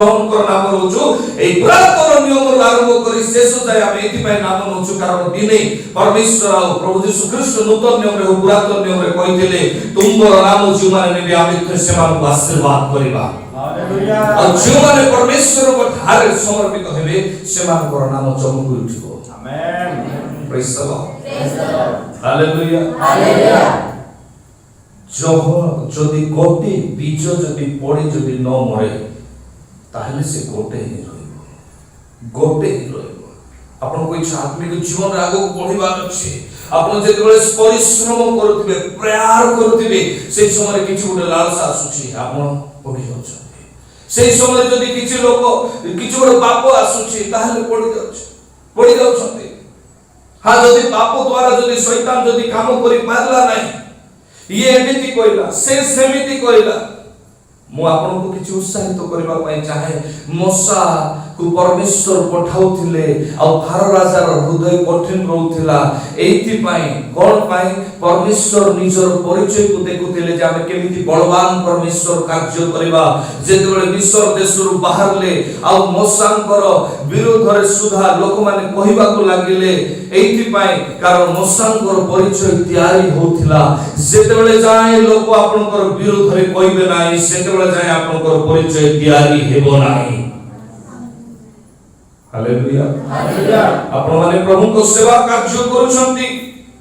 नाम नौचु पुरातन नियम आरंभ कर शेष जाए आम ये नाम नौचु कारण दिने परमेश्वर आ प्रभु यीशु ख्रीष्ट नूतन नियम रे पुरातन नियम रे कहिथिले तुमर नाम जो माने नेबे आमे सेमान को आशीर्वाद करबा हालेलुया और जो माने परमेश्वर को ठारे समर्पित हेबे सेमान को नाम चमक उठिबो amen praise the lord hallelujah hallelujah जो जदि कोटी बीज जदि पड़ी जदि न मरे ताहले से गोटे ही रहइबो आपन कोई आत्मिक जीवन आगो बढ़िबार अछि आपन जेतबेले परिश्रम करथिबे प्रयास करथिबे से समय किछि गोटे लालसा आसुछि आपन पढि होछथि से समय जदि किछि लोक किछि गोटे पाप आसुछि ताहले पढि जाउछथि हा जदि पाप द्वारा जदि शैतान जदि काम करि पारला नाही ये एमिति कइला से सेमिति कइला मु आपन को किछि उत्साहित करबा पय चाहे मोसा को परमेश्वर पठाउथिले आ फारो राजार हृदय कठिन रहउथिला एथि पय कोन पय परमेश्वर निजर परिचय को देखुथिले जे आमे केमिति बलवान परमेश्वर कार्य करबा जेतेबेले मिस्र देशरु बाहरले आ मोसांकर विरोध रे सुधा लोक माने कहिबा को लागिले एथि पय कारण मोसांकर परिचय तयारी होथिला जेतेबेले जाय लोक आपनकर विरोध रे कहिबे नाही सेतेबेले जाय आपनकर परिचय तयारी हेबो नाही हालेलुया हालेलुया आपण माने प्रभु को सेवा कार्य करूछंती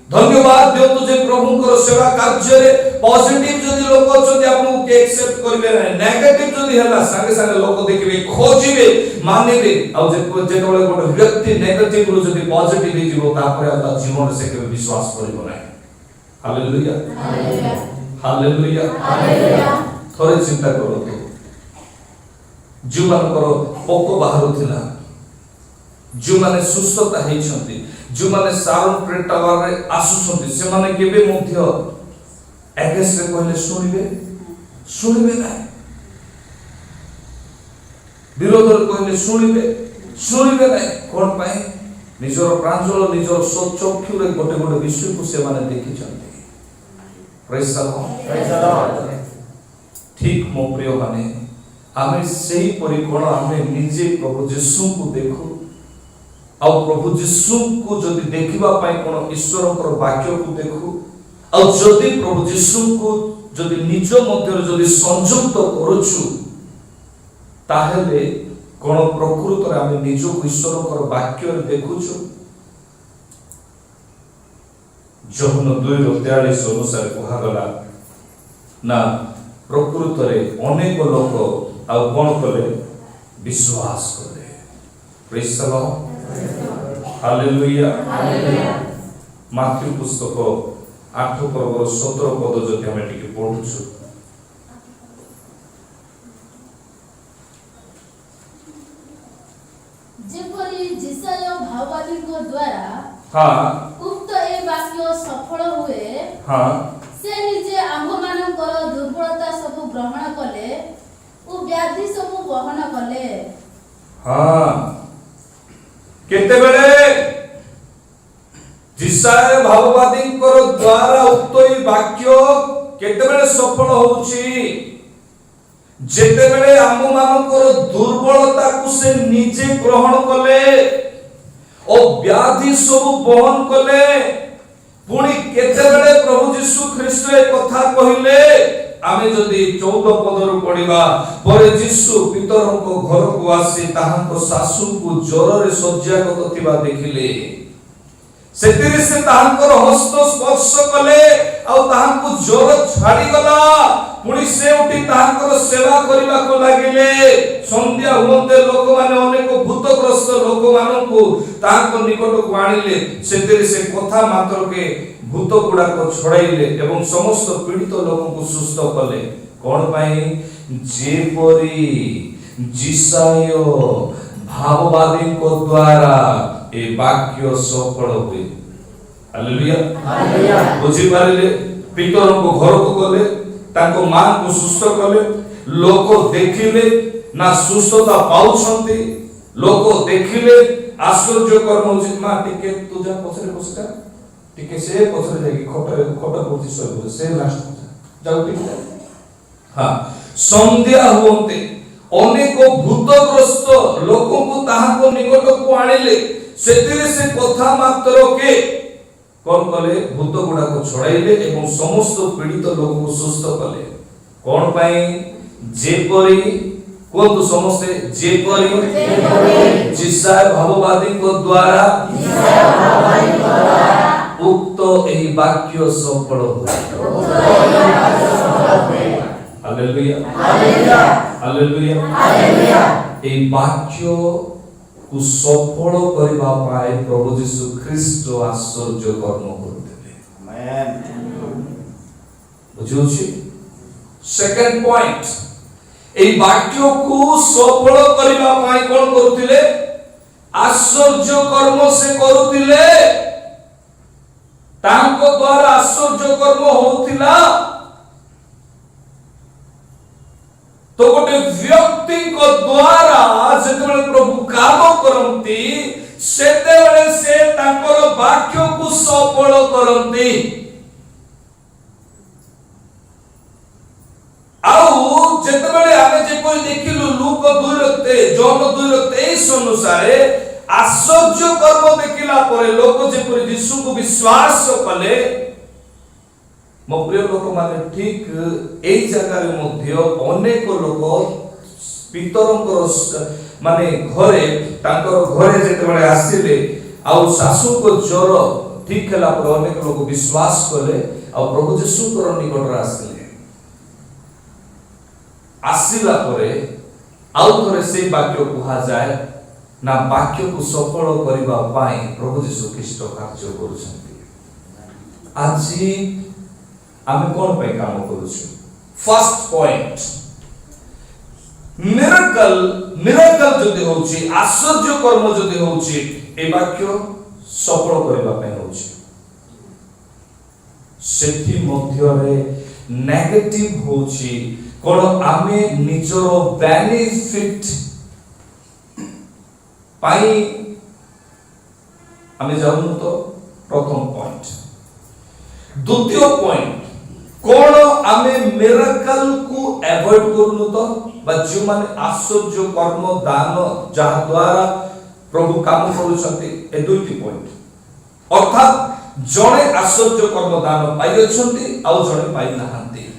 धन्यवाद देउ जे प्रभु को सेवा कार्य रे पॉजिटिव जदी लोक अछंती आपन के एक्सेप्ट करबे नै नेगेटिव जदी हला संगे संगे लोक देखिबे खोजिबे मानिबे आ जे जेतोले गोटे व्यक्ति नेगेटिव रु जदी पॉजिटिव हे जीवो तापर आ जीवन से के विश्वास करबो नै हालेलुया हालेलुया हालेलुया हालेलुया थोड़े चिंता करो तो जीवन करो पोको बाहर थिला जो माने सुस्थता हेछंती जो माने सारन प्रेट टावर रे आसुछंती से माने केबे मध्य एगेस रे कहले सुनिबे ना विरोध रे कहले सुनिबे ना कोन पाए निजर प्रांजल निजर चक्षु रे गोटे गोटे विषय को से माने देखिछंती प्रेज द लॉर्ड ठीक मो प्रिय माने आमे सेही परिकोण आमे निजे प्रभु यीशु को देखो आ प्रभु यीशु को जदि देखिबा पय कोन ईश्वर कर वाक्य को देखो आ जदि प्रभु यीशु को जदि निज मध्य जदि संयुक्त करूछु ताहेले कोन प्रकृत रे हम निज को ईश्वर कर वाक्य रे देखुछु जहन 2:43 अनुसार कहा गला ना प्रकृत रे अनेक लोक आ कोन कले विश्वास करे praise the lord hallelujah hallelujah Matthew पुस्तक 8 पर्व 17 पद जति हम टिके पढुछु जेपरि जिसाय भाववादी को द्वारा हां उक्त ए वाक्य सफल हुए हां से निजे आम्भ मानकर दुर्बलता सब ग्रहण कले ओ व्याधि सब वहन कले हां केते बेले जिसाय भाववादी को द्वारा उक्त ए वाक्य केते बेले सफल होउची जेते बेले आम मानकर दुर्बलता को से निजे ग्रहण कले ओ व्याधि सब बहन कले पुणी केते बेले प्रभु यीशु ख्रीष्ट ए कथा कहिले आमे जदी 14 पदरु पढिबा परे यीशु पितरको घर को आसी ताहाको सासु को ज्वर रे शଯ୍ୟାगत थिबा देखिले सेतिरे से ताहाकर हस्त स्पर्श कले आ ताहाको ज्वर छाडी गला पुणी से उठी ताहाकर सेवा करिबा को लागिले संध्या होते लोक माने अनेक भूतग्रस्त लोक माननको ताहाको निकट को आनिले सेतिरे से कथा मात्र के भूत गुडा को छड़ाइले एवं समस्त पीड़ित लोगों को सुस्थ कले कोन पाई जेपरी जिसाय भाववादी को द्वारा ए वाक्य सफल हुए हालेलुया हालेलुया बुझी पारिले पितर को घर को गले ताको मां को सुस्थ कले लोक देखिले ना सुस्थता पाउछंती लोक देखिले आश्चर्य कर्म मां टिके तुजा पछरे पछरा टिके से पछरे जाकी खोटा पुरती सब से लास्ट जाऊ टिके हां संध्या होते अनेक भूतग्रस्त लोकों को ताहाको निकट को आनिले सेतिरे से कथा मात्र के कौन कले भूत गुडा को छड़ाइले एवं समस्त पीड़ित लोक को सुस्थ कले कौन पाई जेपरी कोन समस्ते जेपरी जिसाय भाववादी को द्वारा उक्त एही वाक्य सफल होय हालेलुया हालेलुया हालेलुया हालेलुया एही वाक्य को सफल करबा पाए प्रभु यीशु ख्रीष्ट आश्चर्य कर्म करथिले आमेन बुझुछि सेकंड पॉइंट एही वाक्य को सफल करबा पाए कोन करथिले आश्चर्य कर्म से करथिले तांको द्वारा आश्चर्य कर्म होथिला तो गोटे व्यक्ति को द्वारा जेतेबेले प्रभु काम करंती सेतेबेले से तांकर वाक्य को सफल करंती आउ जेतेबेले आमे जेपरि देखिलु लूक 2:23 जॉन 2:23 अनुसार आश्चर्य कर्म देखिला परे लोक जेपरि यीशु को विश्वास कले मो प्रिय लोक माने ठीक एई जगह रे मध्य अनेक लोक पितरंकर माने घरे तांकर घरे जेतेबेले आसीले आउ सासु को ज्वर ठीक हला पर अनेक लोक विश्वास कले आ प्रभु यीशु कर निकट रे आसीले आसीला परे आउ थरे से वाक्य कहा जाय ना वाक्य को सफल करबा पाई प्रभु यीशु ख्रीष्ट कार्य करूछंती आजी आमे कोन पे काम करूछु फर्स्ट पॉइंट मिरेकल जदि होछि आश्चर्य कर्म जदि होछि ए वाक्य सफल करबा पे होछि सेठी मध्य रे नेगेटिव होछि कोन आमे निजर बेनिफिट पाई आमे जाउनु तो प्रथम पॉइंट द्वितीय पॉइंट कोन आमे मिरेकल को अवॉइड करनु तो बच्चो माने आश्चर्य कर्म दान जहा द्वारा प्रभु काम करूछंती ए दुईटी पॉइंट अर्थात जणे आश्चर्य कर्म दान पाई अछंती आ जणे पाई नाहंती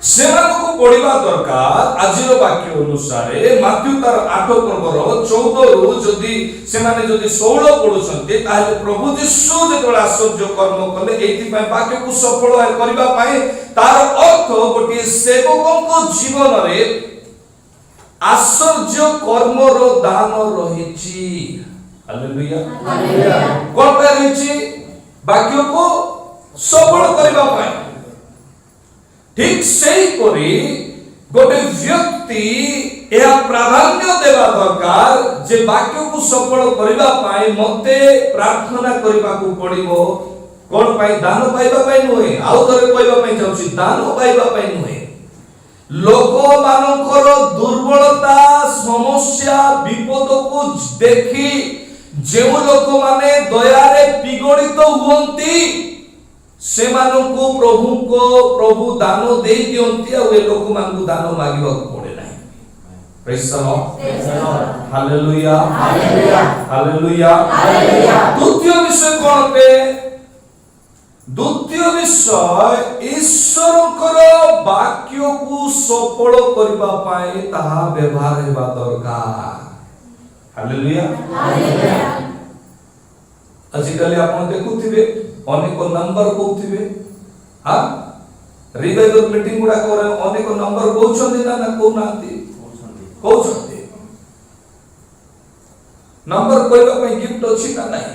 सेମାନଙ୍କୁ पढ़िबा दरकार आजिर वाक्य अनुसार माथ्यू तार 8 पर्वर 14 रु जदि सेमाने जदि 16 पढुछन्ते ताहे प्रभु यीशु जेतोला आश्चर्य कर्म कले एथि पय वाक्य को सफल करबा पय तार अर्थ गोटे सेवकको जीवन रे आश्चर्य कर्म रो दान रहिछि हालेलुया हालेलुया कोन पे रहिछि वाक्य को सफल करबा पय ठीक सही परी गोटे व्यक्ति यह प्राधान्य देवा दरकार जे वाक्य को सफल करबा पाए मते प्रार्थना करबा को पड़िबो कोन पाई दान पाइबा पाई नहे आउ थरे कहबा पाई चाहछि दान पाइबा पाई नहे लोक मानकर दुर्बलता समस्या विपद को देखि जे लोक माने दया रे पिगड़ित हुवंती सेमानको प्रभु दान दे दियंती आ ए लोक मानकु दान मागिबा पड़े नाही praise the lord hallelujah hallelujah hallelujah hallelujah द्वितीय विषय कोन पे द्वितीय विषय ईश्वरकर वाक्य को सफल करबा पाए ताहा व्यवहार हेबा दरकार हालेलुया हालेलुया आजिकल आपण देखुथिबे अनेक नंबर कहउथिबे आ रिवाइवल मीटिंग गुडा करे अनेक नंबर कहउछन्ती ना कहउ नांती कहउछन्ती नंबर कहबा पई गिफ्ट अछि ना नाही